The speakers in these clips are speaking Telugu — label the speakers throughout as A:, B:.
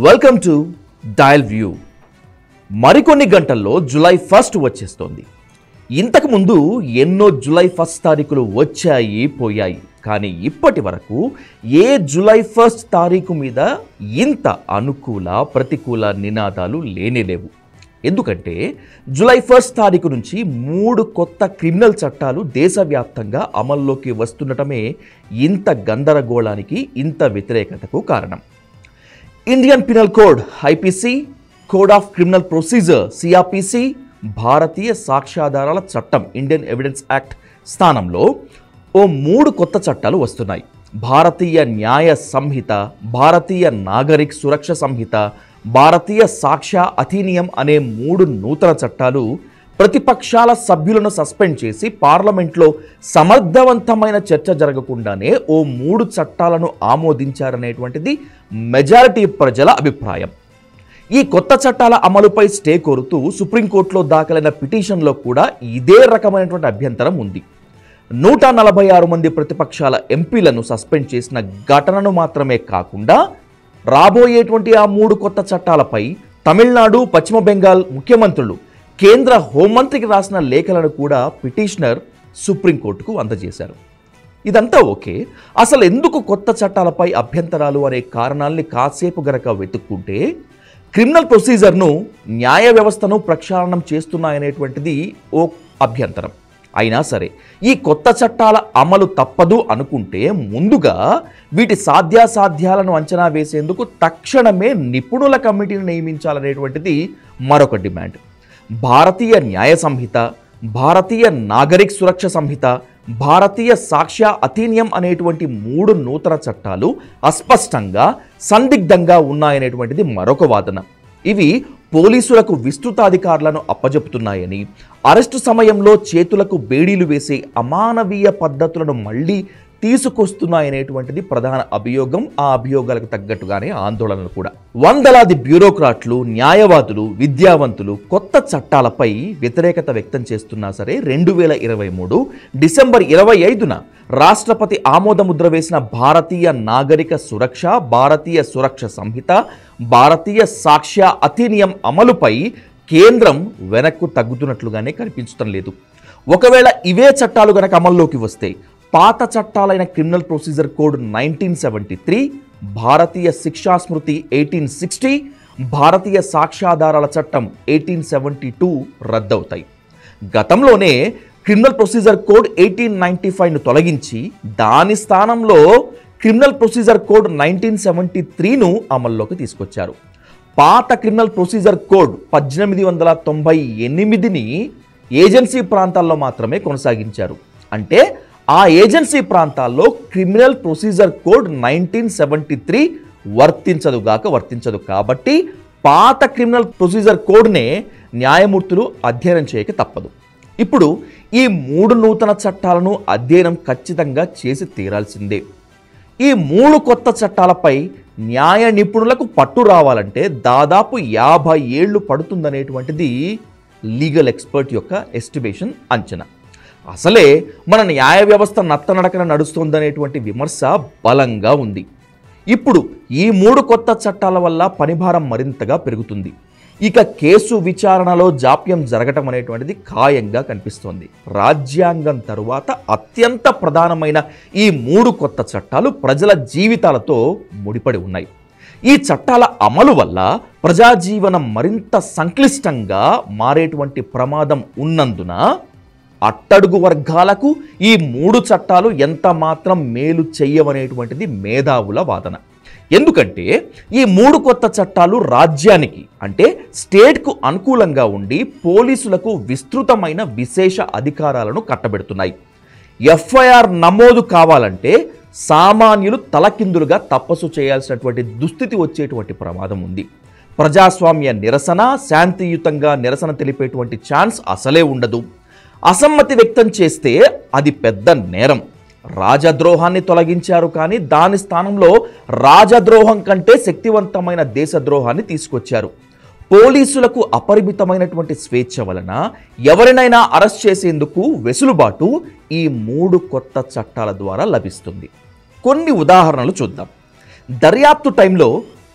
A: Welcome to dial view. మరికొన్ని గంటల్లో జూలై 1 వచ్చేస్తోంది. ఇంతకు ముందు ఎన్నో జూలై 1 తారీఖులు వచ్చాయి పోయాయి. కానీ ఇప్పటి వరకు ఏ జూలై 1 తారీఖు మీద ఇంత అనుకూల ప్రతికూల నినాదాలు లేనేలేవు. ఎందుకంటే జూలై 1 తారీఖు నుంచి 3 కొత్త క్రిమినల్ చట్టాలు దేశవ్యాప్తంగా అమల్లోకి వస్తుండటమే ఇంత గందరగోళానికి, ఇంత వ్యతిరేకతకు కారణం. Indian penal code IPC, code of criminal procedure CrPC, Bharatiya సాక్ష్యాధారాల చట్టం ఇండియన్ ఎవిడెన్స్ యాక్ట్ స్థానంలో ఓ 3 కొత్త చట్టాలు వస్తున్నాయి. భారతీయ న్యాయ సంహిత, భారతీయ నాగరిక్ సురక్ష సంహిత, భారతీయ సాక్ష్య అధినియం అనే 3 నూతన చట్టాలు ప్రతిపక్షాల సభ్యులను సస్పెండ్ చేసి పార్లమెంట్లో సమర్థవంతమైన చర్చ జరగకుండానే ఓ 3 చట్టాలను ఆమోదించారనేటువంటిది మెజారిటీ ప్రజల అభిప్రాయం. ఈ కొత్త చట్టాల అమలుపై స్టే కోరుతూ సుప్రీంకోర్టులో దాఖలైన పిటిషన్లో కూడా ఇదే రకమైనటువంటి అభ్యంతరం ఉంది. 146 మంది ప్రతిపక్షాల ఎంపీలను సస్పెండ్ చేసిన ఘటనను మాత్రమే కాకుండా రాబోయేటువంటి ఆ 3 కొత్త చట్టాలపై తమిళనాడు, పశ్చిమ బెంగాల్ ముఖ్యమంత్రులు కేంద్ర హోంమంత్రికి రాసిన లేఖలను కూడా పిటిషనర్ సుప్రీంకోర్టుకు అందజేశారు. ఇదంతా ఓకే. అసలు ఎందుకు కొత్త చట్టాలపై అభ్యంతరాలు అనే కారణాలని కాసేపు గనక వెతుక్కుంటే క్రిమినల్ ప్రొసీజర్ను, న్యాయ వ్యవస్థను ప్రక్షాళనం చేస్తున్నాయనేటువంటిది ఓ అభ్యంతరం. అయినా సరే ఈ కొత్త చట్టాల అమలు తప్పదు అనుకుంటే ముందుగా వీటి సాధ్యాసాధ్యాలను అంచనా వేసేందుకు తక్షణమే నిపుణుల కమిటీని నియమించాలనేటువంటిది మరొక డిమాండ్. భారతీయ న్యాయ సంహిత, భారతీయ నాగరిక్ సురక్ష సంహిత, భారతీయ సాక్ష్య అధినియం అనేటువంటి 3 నూతన చట్టాలు అస్పష్టంగా, సందిగ్ధంగా ఉన్నాయనేటువంటిది మరొక వాదన. ఇవి పోలీసులకు విస్తృతాధికారులను అప్పజెపుతున్నాయని, అరెస్టు సమయంలో చేతులకు బేడీలు వేసే అమానవీయ పద్ధతులను మళ్లీ తీసుకొస్తున్నాయనేటువంటిది ప్రధాన అభియోగం. ఆ అభియోగాలకు తగ్గట్టుగానే ఆందోళనలు కూడా. వందలాది బ్యూరోక్రాట్లు, న్యాయవాదులు, విద్యావంతులు కొత్త చట్టాలపై వ్యతిరేకత వ్యక్తం చేస్తున్నా సరే 2023 డిసెంబర్ 25న రాష్ట్రపతి ఆమోదముద్ర వేసిన భారతీయ నాగరిక సురక్ష, భారతీయ సురక్ష సంహిత, భారతీయ సాక్ష్య అధినియం అమలుపై కేంద్రం వెనక్కు తగ్గుతున్నట్లుగానే కనిపించడం లేదు. ఒకవేళ ఇవే చట్టాలు గనక అమల్లోకి వస్తే పాత చట్టాలైన క్రిమినల్ ప్రొసీజర్ కోడ్ 1973, భారతీయ శిక్షా స్మృతి 1860, భారతీయ సాక్ష్యాధారాల చట్టం 1872 రద్దవుతాయి. గతంలోనే క్రిమినల్ ప్రొసీజర్ కోడ్ 1895ను తొలగించి దాని స్థానంలో క్రిమినల్ ప్రొసీజర్ కోడ్ 1973ను అమల్లోకి తీసుకొచ్చారు. పాత క్రిమినల్ ప్రొసీజర్ కోడ్ 1898ని ఏజెన్సీ ప్రాంతాల్లో మాత్రమే కొనసాగించారు. అంటే ఆ ఏజెన్సీ ప్రాంతాల్లో క్రిమినల్ ప్రొసీజర్ కోడ్ 1973 వర్తించదు కాబట్టి పాత క్రిమినల్ ప్రొసీజర్ కోడ్నే న్యాయమూర్తులు అధ్యయనం చేయక తప్పదు. ఇప్పుడు ఈ 3 నూతన చట్టాలను అధ్యయనం ఖచ్చితంగా చేసి తీరాల్సిందే. ఈ 3 కొత్త చట్టాలపై న్యాయ నిపుణులకు పట్టు రావాలంటే దాదాపు 50 ఏళ్లు పడుతుందనేటువంటిది లీగల్ ఎక్స్పర్ట్ యొక్క ఎస్టిమేషన్, అంచనా. అసలే మన న్యాయ వ్యవస్థ నత్తనడకన నడుస్తోందనేటువంటి విమర్శ బలంగా ఉంది. ఇప్పుడు ఈ 3 కొత్త చట్టాల వల్ల పనిభారం మరింతగా పెరుగుతుంది. ఇక కేసు విచారణలో జాప్యం జరగటం అనేటువంటిది ఖాయంగా కనిపిస్తోంది. రాజ్యాంగం తరువాత అత్యంత ప్రధానమైన ఈ 3 కొత్త చట్టాలు ప్రజల జీవితాలతో ముడిపడి ఉన్నాయి. ఈ చట్టాల అమలు వల్ల ప్రజాజీవనం మరింత సంక్లిష్టంగా మారేటువంటి ప్రమాదం ఉన్నందున అట్టడుగు వర్గాలకు ఈ 3 చట్టాలు ఎంత మాత్రం మేలు చెయ్యవనేటువంటిది మేధావుల వాదన. ఎందుకంటే ఈ 3 కొత్త చట్టాలు రాజ్యానికి అంటే స్టేట్కు అనుకూలంగా ఉండి పోలీసులకు విస్తృతమైన విశేష అధికారాలను కట్టబెడుతున్నాయి. ఎఫ్ఐఆర్ నమోదు కావాలంటే సామాన్యులు తలకిందులుగా తపస్సు చేయాల్సినటువంటి దుస్థితి వచ్చేటువంటి ప్రమాదం ఉంది. ప్రజాస్వామ్య నిరసన, శాంతియుతంగా నిరసన తెలిపేటువంటి ఛాన్స్ అసలే ఉండదు. అసమ్మతి వ్యక్తం చేస్తే అది పెద్ద నేరం. రాజద్రోహాన్ని తొలగించారు, కానీ దాని స్థానంలో రాజద్రోహం కంటే శక్తివంతమైన దేశద్రోహాన్ని తీసుకొచ్చారు. పోలీసులకు అపరిమితమైనటువంటి స్వేచ్ఛ వలన ఎవరినైనా అరెస్ట్ చేసేందుకు వెసులుబాటు ఈ 3 కొత్త చట్టాల ద్వారా లభిస్తుంది. కొన్ని ఉదాహరణలు చూద్దాం. దర్యాప్తు టైంలో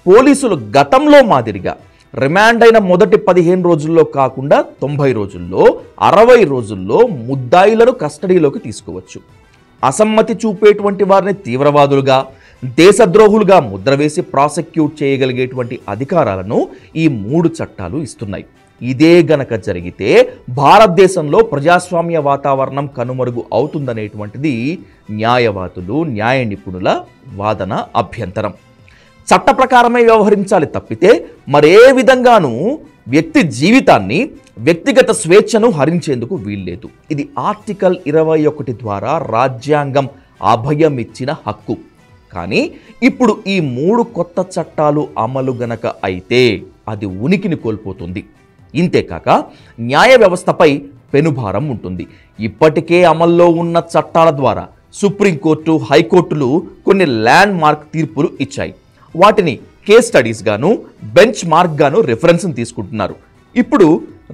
A: పోలీసులు గతంలో మాదిరిగా రిమాండ్ అయిన మొదటి 15 రోజుల్లో కాకుండా 90 రోజుల్లో 60 రోజుల్లో ముద్దాయిలను కస్టడీలోకి తీసుకోవచ్చు. అసమ్మతి చూపేటువంటి వారిని తీవ్రవాదులుగా, దేశద్రోహులుగా ముద్ర వేసి ప్రాసిక్యూట్ చేయగలిగేటువంటి అధికారాలను ఈ 3 చట్టాలు ఇస్తున్నాయి. ఇదే గనక జరిగితే భారతదేశంలో ప్రజాస్వామ్య వాతావరణం కనుమరుగు అవుతుందనేటువంటిది న్యాయవాదులు, న్యాయ నిపుణుల వాదన, అభ్యంతరం. చట్ట ప్రకారమే వ్యవహరించాలి తప్పితే మరే విధంగానూ వ్యక్తి జీవితాన్ని, వ్యక్తిగత స్వేచ్ఛను హరించేందుకు వీల్లేదు. ఇది ఆర్టికల్ 21 ద్వారా రాజ్యాంగం అభయం ఇచ్చిన హక్కు. కానీ ఇప్పుడు ఈ 3 కొత్త చట్టాలు అమలు గనక అయితే అది ఉనికిని కోల్పోతుంది. ఇంతేకాక న్యాయ వ్యవస్థపై పెనుభారం ఉంటుంది. ఇప్పటికే అమల్లో ఉన్న చట్టాల ద్వారా సుప్రీంకోర్టు, హైకోర్టులు కొన్ని ల్యాండ్ మార్క్ తీర్పులు ఇచ్చాయి. వాటిని కేస్ స్టడీస్ గాను, బెంచ్ మార్క్ గాను రిఫరెన్స్ తీసుకుంటున్నారు. ఇప్పుడు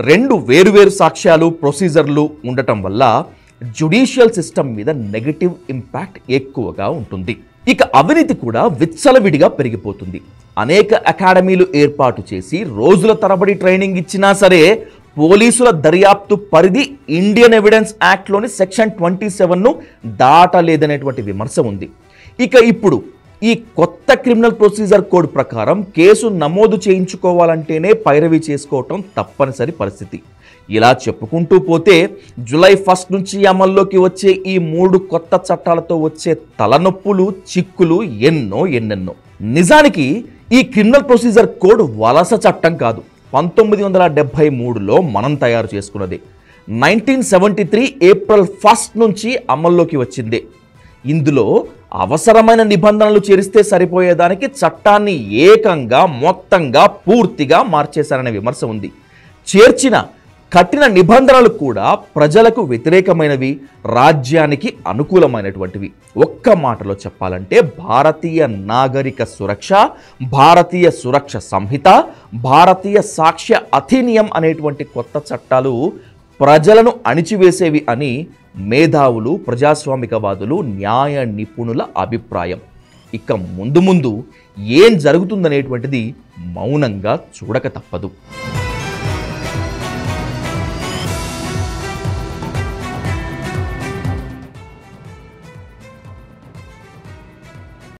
A: 2 వేరువేరు సాక్ష్యాలు, ప్రొసీజర్లు ఉండటం వల్ల జ్యుడిషియల్ సిస్టమ్ మీద నెగటివ్ ఇంపాక్ట్ ఎక్కువగా ఉంటుంది. ఇక అవినీతి కూడా విచ్చలవిడిగా పెరిగిపోతుంది. అనేక అకాడమీలు ఏర్పాటు చేసి రోజుల తరబడి ట్రైనింగ్ ఇచ్చినా సరే పోలీసుల దర్యాప్తు పరిధి ఇండియన్ ఎవిడెన్స్ యాక్ట్లోని సెక్షన్ 27ను దాటలేదనేటువంటి విమర్శ ఉంది. ఇక ఇప్పుడు ఈ కొత్త క్రిమినల్ ప్రొసీజర్ కోడ్ ప్రకారం కేసు నమోదు చేయించుకోవాలంటేనే పైరవీ చేసుకోవటం తప్పనిసరి పరిస్థితి. ఇలా చెప్పుకుంటూ పోతే జూలై 1 నుంచి అమల్లోకి వచ్చే ఈ 3 కొత్త చట్టాలతో వచ్చే తలనొప్పులు, చిక్కులు ఎన్నెన్నో. నిజానికి ఈ క్రిమినల్ ప్రొసీజర్ కోడ్ వలస చట్టం కాదు, 1973లో మనం తయారు చేసుకున్నది. 1973 ఏప్రిల్ 1 నుంచి అమల్లోకి వచ్చిందే. ఇందులో అవసరమైన నిబంధనలు చేరిస్తే సరిపోయేదానికి చట్టాన్ని ఏకంగా మొత్తంగా పూర్తిగా మార్చేశారనే విమర్శ ఉంది. చేర్చిన కఠిన నిబంధనలు కూడా ప్రజలకు వ్యతిరేకమైనవి, రాజ్యానికి అనుకూలమైనటువంటివి. ఒక్క మాటలో చెప్పాలంటే భారతీయ నాగరిక సురక్ష, భారతీయ సురక్ష సంహిత, భారతీయ సాక్ష్య అధినియం అనేటువంటి కొత్త చట్టాలు ప్రజలను అణిచివేసేవి అని మేధావులు, ప్రజాస్వామికవాదులు, న్యాయ నిపుణుల అభిప్రాయం. ఇక ముందు ఏం జరుగుతుందనేటువంటిది మౌనంగా చూడక తప్పదు.